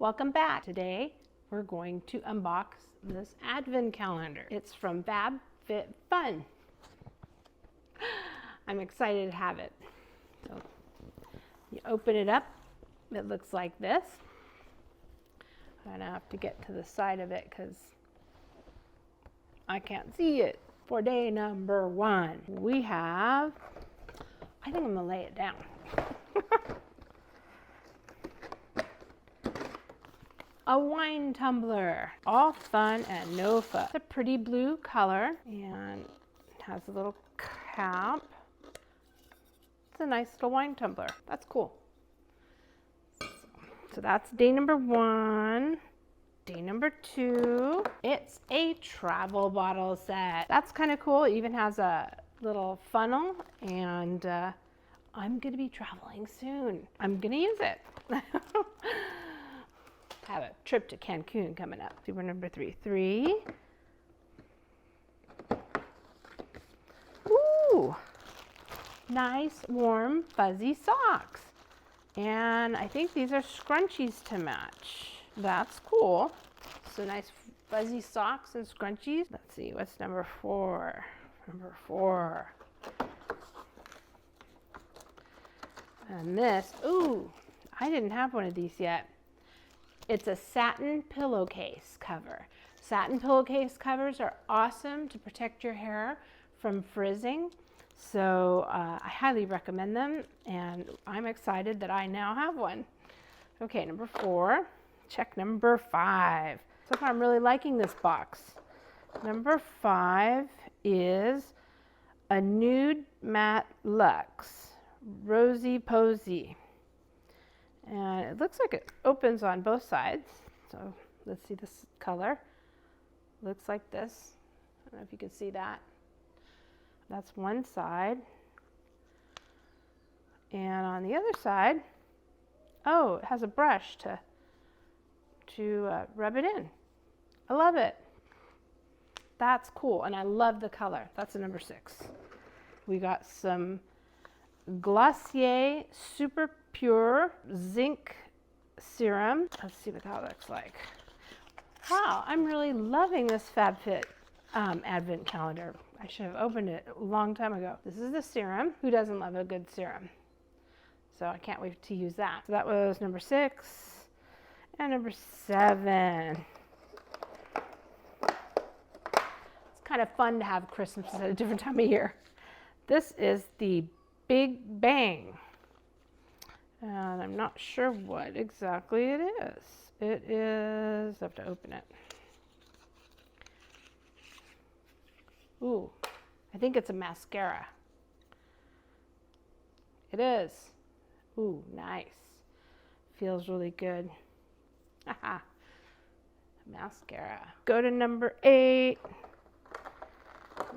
Welcome back. Today we're going to unbox this Advent calendar. It's from FabFitFun. I'm excited to have it. So you open it up, it looks like this. I'm gonna have to get to the side of it because I can't see it. For day number 1, we have, I think I'm gonna lay it down. A wine tumbler, all fun and no fuss. It's a pretty blue color and has a little cap. It's a nice little wine tumbler. That's cool. So that's day number 1. Day number 2, it's a travel bottle set. That's kind of cool. It even has a little funnel, and I'm gonna be traveling soon. I'm gonna use it. Have a trip to Cancun coming up. Super number 3. Ooh, nice warm fuzzy socks. And I think these are scrunchies to match. That's cool. So nice fuzzy socks and scrunchies. Let's see, what's number 4? Number 4. And this, ooh, I didn't have one of these yet. It's a satin pillowcase cover. Satin pillowcase covers are awesome to protect your hair from frizzing. So I highly recommend them, and I'm excited that I now have one. Okay, number 4. Check number 5. So far I'm really liking this box. Number 5 is a nude matte luxe rosy posy. And it looks like it opens on both sides. So let's see this color. Looks like this. I don't know if you can see that. That's one side. And on the other side, oh, it has a brush to rub it in. I love it. That's cool, and I love the color. That's a number 6. We got some Glossier Super Pure Zinc Serum. Let's see what that looks like. Wow, I'm really loving this FabFit Advent Calendar. I should have opened it a long time ago. This is the serum. Who doesn't love a good serum? So I can't wait to use that. So that was number 6. And number 7. It's kind of fun to have Christmas at a different time of year. This is the Big Bang. And I'm not sure what exactly it is. It is, I have to open it. Ooh, I think it's a mascara. It is. Ooh, nice. Feels really good. Haha. Mascara. Go to number 8.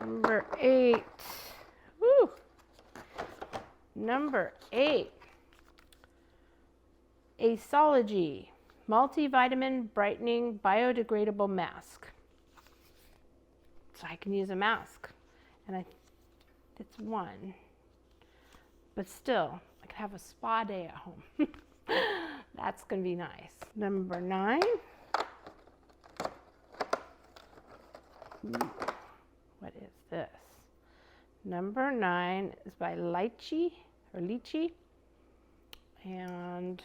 Number 8. Woo. Number 8. Aceology Multivitamin Brightening Biodegradable Mask. So I can use a mask. And it's one. But still, I could have a spa day at home. That's going to be nice. Number 9. What is this? Number 9 is by Lychee. And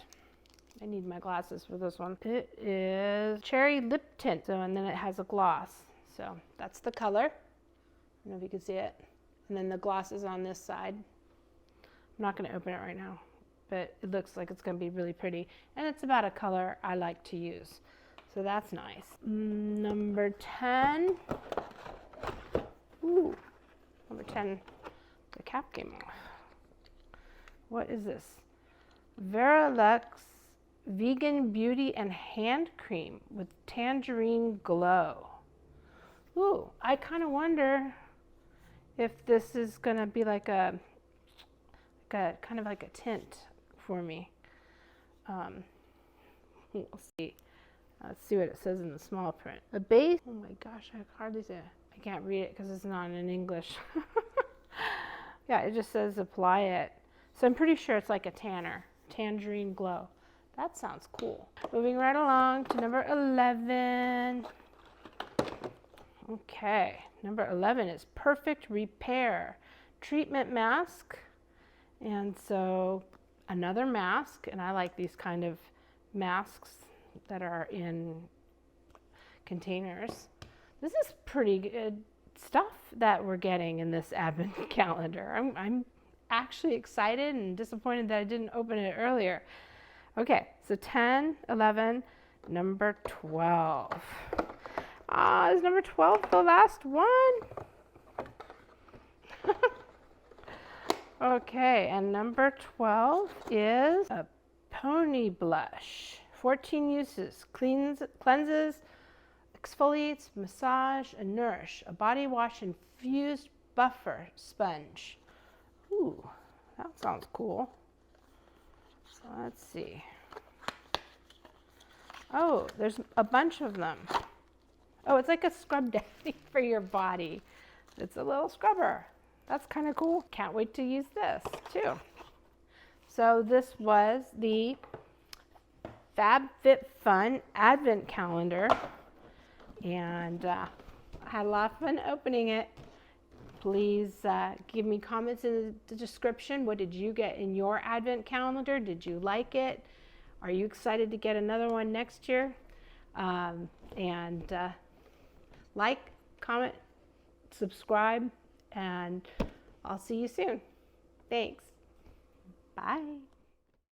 I need my glasses for this one. It is cherry lip tint. So, and then it has a gloss. So that's the color. I don't know if you can see it. And then the gloss is on this side. I'm not going to open it right now, but it looks like it's going to be really pretty. And it's about a color I like to use. So that's nice. Number 10. Ooh, number 10, the cap came off. What is this? Veralux Vegan Beauty and Hand Cream with Tangerine Glow. Ooh, I kind of wonder if this is going to be like a kind of like a tint for me. We'll see. Let's see what it says in the small print. A base, oh my gosh, I hardly say it. I can't read it because it's not in English. Yeah, it just says apply it. So I'm pretty sure it's like a tanner, Tangerine Glow. That sounds cool. Moving right along to number 11. Okay, number 11 is Perfect Repair Treatment Mask. And so another mask, and I like these kind of masks that are in containers. This is pretty good stuff that we're getting in this advent calendar. I'm actually excited and disappointed that I didn't open it earlier. Okay, so 10, 11, number 12. Is number 12 the last one? Okay, and number 12 is a pony blush. 14 uses, cleanses, exfoliates, massage, and nourish. A body wash infused buffer sponge. Ooh, that sounds cool. So let's see. Oh, there's a bunch of them. Oh, it's like a scrub daddy for your body. It's a little scrubber. That's kind of cool. Can't wait to use this too. So this was the FabFitFun Advent Calendar, and I had a lot of fun opening it. Please give me comments in the description. What did you get in your Advent calendar? Did you like it? Are you excited to get another one next year? Like, comment, subscribe, and I'll see you soon. Thanks. Bye.